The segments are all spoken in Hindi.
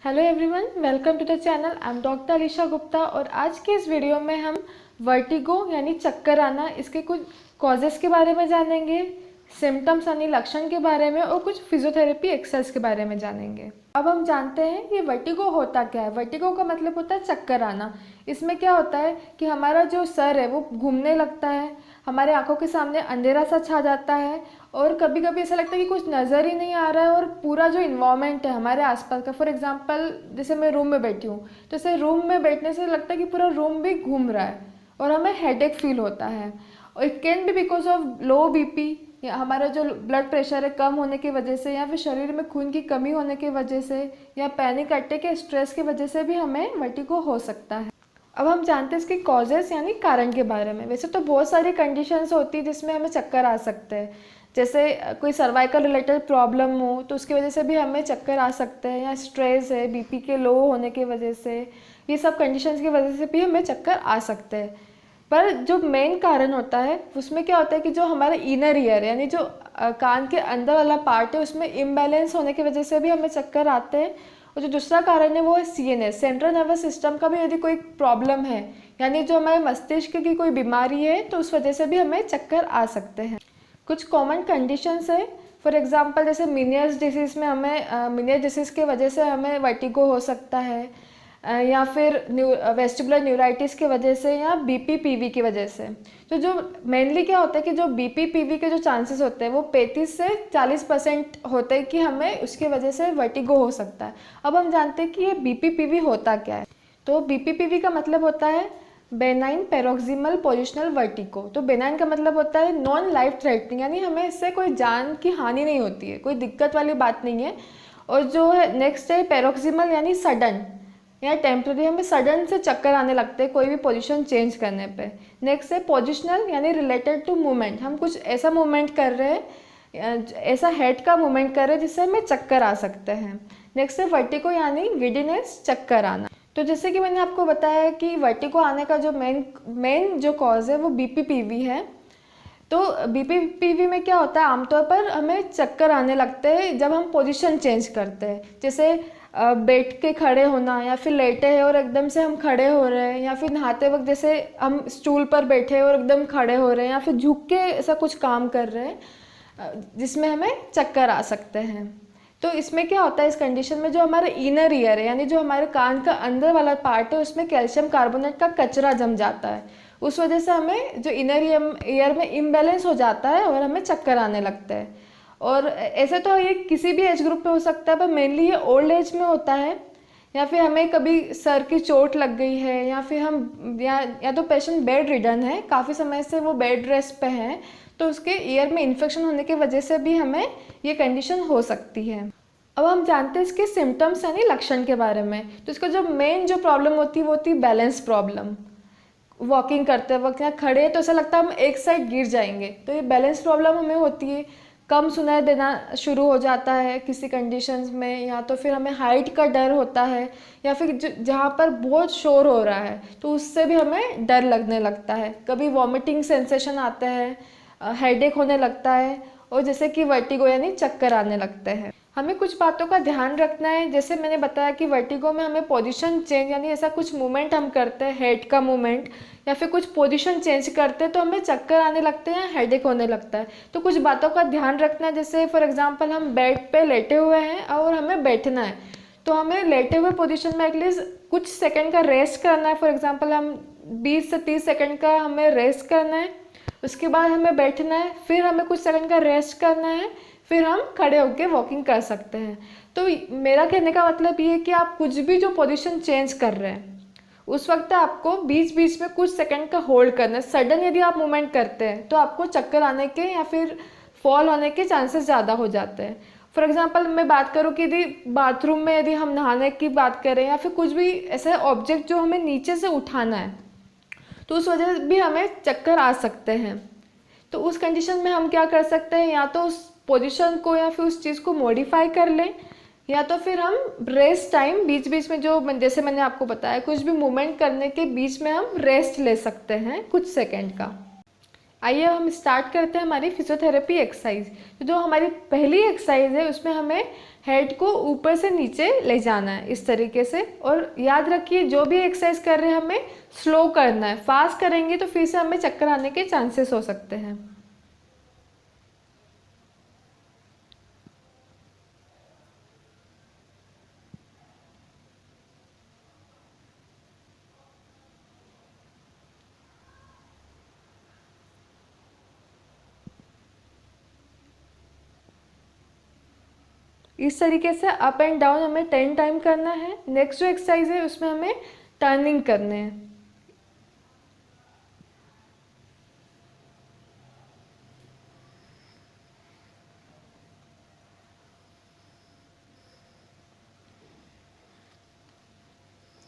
Hello everyone, welcome to the channel. I am doctor Alisha Gupta और आज के इस वीडियो में हम वर्टिगो यानी चक्कर आना, इसके कुछ कॉजेज़ के बारे में जानेंगे, सिम्टम्स यानी लक्षण के बारे में और कुछ फिजियोथेरेपी एक्सरसाइज के बारे में जानेंगे। अब हम जानते हैं ये वर्टिगो होता क्या है। वर्टिगो का मतलब होता है चक्कर आना। इसमें क्या होता है कि हमारा जो सर है वो घूमने लगता है, हमारे आंखों के सामने अंधेरा सा छा जाता है और कभी कभी ऐसा लगता है कि कुछ नज़र ही नहीं आ रहा है और पूरा जो इन्वायरमेंट है हमारे आसपास का, फॉर एग्जांपल जैसे मैं रूम में बैठी हूँ तो ऐसे रूम में बैठने से लगता है कि पूरा रूम भी घूम रहा है और हमें हेडेक फील होता है। और it can be because of low BP, या हमारा जो ब्लड प्रेशर है कम होने की वजह से, या फिर शरीर में खून की कमी होने की वजह से, या पैनिक अटैक के स्ट्रेस की वजह से भी हमें वर्टिगो हो सकता है। अब हम जानते हैं इसके कॉजेज़ यानी कारण के बारे में। वैसे तो बहुत सारी कंडीशंस होती है जिसमें हमें चक्कर आ सकते हैं, जैसे कोई सर्वाइकल रिलेटेड प्रॉब्लम हो तो उसकी वजह से भी हमें चक्कर आ सकते हैं, या स्ट्रेस है बीपी के लो होने की वजह से, ये सब कंडीशंस की वजह से भी हमें चक्कर आ सकते हैं। पर जो मेन कारण होता है उसमें क्या होता है कि जो हमारा इनर ईयर यानी जो कान के अंदर वाला पार्ट है उसमें इम्बैलेंस होने की वजह से भी हमें चक्कर आते हैं। और जो दूसरा कारण है वो है सीएनएस, सेंट्रल नर्वस सिस्टम का भी यदि कोई प्रॉब्लम है, यानी जो हमारे मस्तिष्क की कोई बीमारी है, तो उस वजह से भी हमें चक्कर आ सकते हैं। कुछ कॉमन कंडीशंस है, फॉर एग्जांपल जैसे मीनियर्स डिसीज़ में हमें मीनियर्स डिसीज़ की वजह से हमें वर्टिगो हो सकता है, या फिर वेस्टिबुलर न्यूराइटिस की वजह से, या बीपीपीवी की वजह से। तो जो मेनली क्या होता है कि जो बीपीपीवी के जो चांसेस होते हैं वो 35 से 40% होते हैं कि हमें उसकी वजह से वर्टिगो हो सकता है। अब हम जानते हैं कि ये बीपीपीवी होता क्या है। तो बीपीपीवी का मतलब होता है बेनाइन पैरोक्सिमल पोजिशनल वर्टिगो। तो बेनाइन का मतलब होता है नॉन लाइफ थ्रेटनिंग, यानी हमें इससे कोई जान की हानि नहीं होती है, कोई दिक्कत वाली बात नहीं है। और जो है नेक्स्ट है पैरोक्सिमल यानी सडन या टेम्प्रेरी, हमें सडन से चक्कर आने लगते हैं कोई भी पोजीशन चेंज करने पे। नेक्स्ट है पोजिशनल यानी रिलेटेड टू मूवमेंट, हम कुछ ऐसा मूवमेंट कर रहे हैं, ऐसा हेड का मूवमेंट कर रहे हैं जिससे हमें चक्कर आ सकते हैं। नेक्स्ट है वर्टिगो यानी गिडीनेस, चक्कर आना। तो जैसे कि मैंने आपको बताया कि वर्टिगो आने का जो मेन जो कॉज है वो बीपीपीवी है। तो बीपीपीवी में क्या होता है, आमतौर पर हमें चक्कर आने लगते हैं जब हम पोजीशन चेंज करते हैं, जैसे बैठ के खड़े होना, या फिर लेटे हैं और एकदम से हम खड़े हो रहे हैं, या फिर नहाते वक्त जैसे हम स्टूल पर बैठे हैं और एकदम खड़े हो रहे हैं, या फिर झुक के ऐसा कुछ काम कर रहे हैं जिसमें हमें चक्कर आ सकते हैं। तो इसमें क्या होता है, इस कंडीशन में जो हमारा इनर ईयर है यानी जो हमारे कान का अंदर वाला पार्ट है उसमें कैल्शियम कार्बोनेट का कचरा जम जाता है। उस वजह से हमें जो इनर ईयर में इम्बैलेंस हो जाता है और हमें चक्कर आने लगते हैं। और ऐसे तो ये किसी भी एज ग्रुप में हो सकता है, पर मेनली ये ओल्ड एज में होता है, या फिर हमें कभी सर की चोट लग गई है, या फिर हम या तो पेशेंट बेड रिडन है, काफ़ी समय से वो बेड रेस्ट पे हैं, तो उसके ईयर में इन्फेक्शन होने की वजह से भी हमें ये कंडीशन हो सकती है। अब हम जानते हैं इसके सिम्टम्स यानी लक्षण के बारे में। तो इसका जो मेन जो प्रॉब्लम होती है वो होती है बैलेंस प्रॉब्लम। वॉकिंग करते वक्त या खड़े तो ऐसा लगता है हम एक साइड गिर जाएंगे, तो ये बैलेंस प्रॉब्लम हमें होती है। कम सुनाई देना शुरू हो जाता है किसी कंडीशंस में, या तो फिर हमें हाइट का डर होता है, या फिर जहाँ पर बहुत शोर हो रहा है तो उससे भी हमें डर लगने लगता है। कभी वॉमिटिंग सेंसेशन आते हैं, हेडेक होने लगता है, और जैसे कि वर्टिगो यानी चक्कर आने लगते हैं। हमें कुछ बातों का ध्यान रखना है, जैसे मैंने बताया कि वर्टिगो में हमें पोजीशन चेंज यानी ऐसा कुछ मूवमेंट हम करते हैं, हेड का मूवमेंट, या फिर कुछ पोजीशन चेंज करते हैं तो हमें चक्कर आने लगते हैं, हेडेक होने लगता है। तो कुछ बातों का ध्यान रखना है, जैसे फॉर एग्जांपल हम बेड पे लेटे हुए हैं और हमें बैठना है, तो हमें लेटे हुए पोजीशन में एटलीस्ट कुछ सेकंड का रेस्ट करना है। फॉर एग्जांपल हम 20 से 30 सेकंड का हमें रेस्ट करना है, उसके बाद हमें बैठना है, फिर हमें कुछ सेकंड का रेस्ट करना है, फिर हम खड़े होकर वॉकिंग कर सकते हैं। तो मेरा कहने का मतलब ये है कि आप कुछ भी जो पोजीशन चेंज कर रहे हैं उस वक्त आपको बीच बीच में कुछ सेकंड का होल्ड करना है। सडन यदि आप मूवमेंट करते हैं तो आपको चक्कर आने के या फिर फॉल होने के चांसेस ज़्यादा हो जाते हैं। फॉर एग्जांपल मैं बात करूँ कि यदि बाथरूम में यदि हम नहाने की बात करें, या फिर कुछ भी ऐसा ऑब्जेक्ट जो हमें नीचे से उठाना है, तो उस वजह से भी हमें चक्कर आ सकते हैं। तो उस कंडीशन में हम क्या कर सकते हैं, या तो उस पोजीशन को या फिर उस चीज़ को मॉडिफाई कर लें, या तो फिर हम रेस्ट टाइम बीच बीच में जो जैसे मैंने आपको बताया कुछ भी मूवमेंट करने के बीच में हम रेस्ट ले सकते हैं कुछ सेकंड का। आइए अब हम स्टार्ट करते हैं हमारी फिजियोथेरेपी एक्सरसाइज। तो जो हमारी पहली एक्सरसाइज है उसमें हमें हेड को ऊपर से नीचे ले जाना है इस तरीके से। और याद रखिए जो भी एक्सरसाइज कर रहे हैं हमें स्लो करना है, फास्ट करेंगे तो फिर से हमें चक्कर आने के चांसेस हो सकते हैं। इस तरीके से अप एंड डाउन हमें 10 टाइम करना है। नेक्स्ट जो एक्सरसाइज है उसमें हमें टर्निंग करने हैं।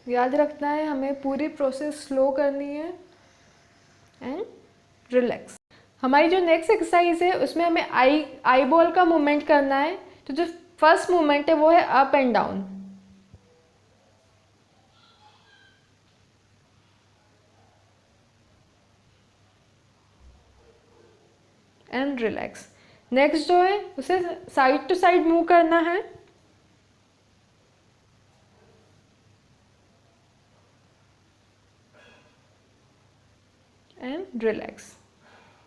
याद रखना है हमें पूरी प्रोसेस स्लो करनी है एंड रिलैक्स। हमारी जो नेक्स्ट एक्सरसाइज है उसमें हमें आई बॉल का मूवमेंट करना है। तो जो फर्स्ट मूवमेंट है वो है up and down and relax. Next जो है उसे साइड टू साइड मूव करना है एंड रिलैक्स।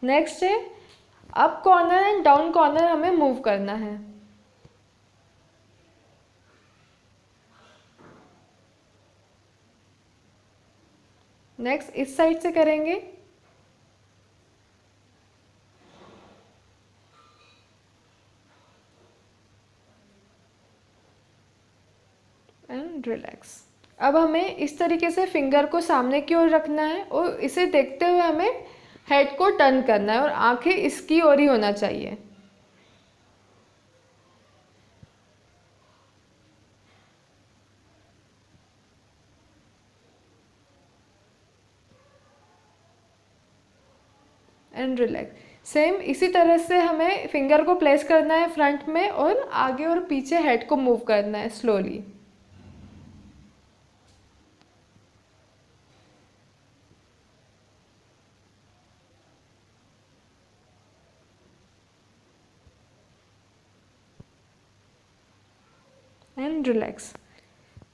नेक्स्ट है up corner and down corner हमें मूव करना है। नेक्स्ट इस साइड से करेंगे एंड रिलैक्स। अब हमें इस तरीके से फिंगर को सामने की ओर रखना है और इसे देखते हुए हमें हेड को टर्न करना है और आंखें इसकी ओर ही होना चाहिए। And relax. सेम इसी तरह से हमें फिंगर को प्लेस करना है फ्रंट में और आगे और पीछे हेड को मूव करना है स्लोली। And relax.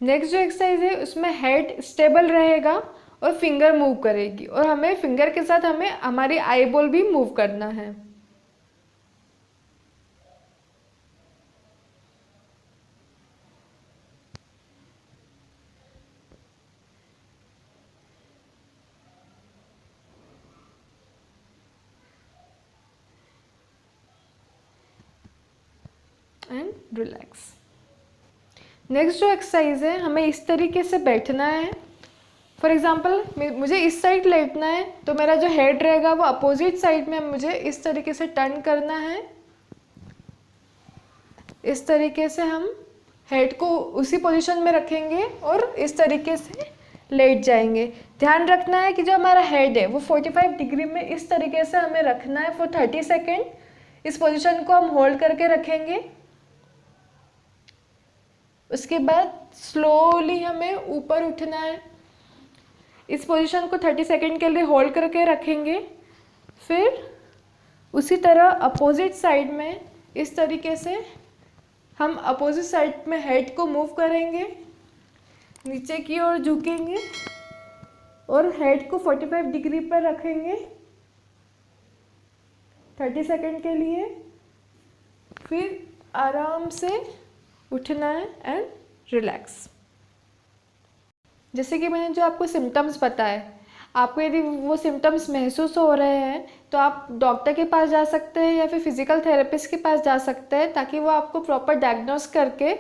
नेक्स्ट जो एक्सरसाइज है उसमें हेड स्टेबल रहेगा और फिंगर मूव करेगी और हमें फिंगर के साथ हमें हमारी आई बॉल भी मूव करना है। And relax. नेक्स्ट जो एक्सरसाइज है हमें इस तरीके से बैठना है। फॉर एग्जांपल मुझे इस साइड लेटना है तो मेरा जो हेड रहेगा वो अपोजिट साइड में मुझे इस तरीके से टर्न करना है। इस तरीके से हम हेड को उसी पोजीशन में रखेंगे और इस तरीके से लेट जाएंगे। ध्यान रखना है कि जो हमारा हेड है वो 45 डिग्री में इस तरीके से हमें रखना है फॉर 30 सेकेंड। इस पोजीशन को हम होल्ड करके रखेंगे। उसके बाद स्लोली हमें ऊपर उठना है। इस पोजीशन को 30 सेकेंड के लिए होल्ड करके रखेंगे। फिर उसी तरह अपोजिट साइड में इस तरीके से हम अपोजिट साइड में हेड को मूव करेंगे, नीचे की ओर झुकेंगे और हेड को 45 डिग्री पर रखेंगे 30 सेकेंड के लिए। फिर आराम से उठना है एंड रिलैक्स। जैसे कि मैंने जो आपको सिम्टम्स बताए, आपको यदि वो सिम्टम्स महसूस हो रहे हैं तो आप डॉक्टर के पास जा सकते हैं या फिर फिजिकल थेरेपिस्ट के पास जा सकते हैं ताकि वो आपको प्रॉपर डायग्नोस करके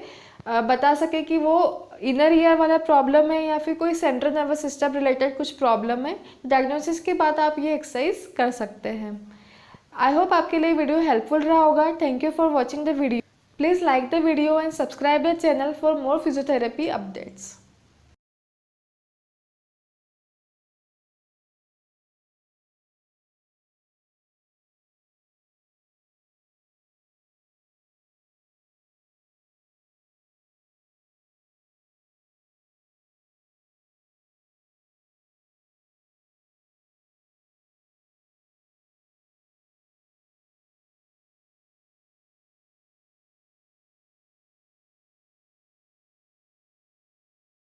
बता सके कि वो इनर ईयर वाला प्रॉब्लम है या फिर कोई सेंट्रल नर्वस सिस्टम रिलेटेड कुछ प्रॉब्लम है। डायग्नोसिस के बाद आप ये एक्सरसाइज कर सकते हैं। आई होप आपके लिए वीडियो हेल्पफुल रहा होगा। Thank you for watching the video. Please like the video and subscribe the channel for more physiotherapy updates.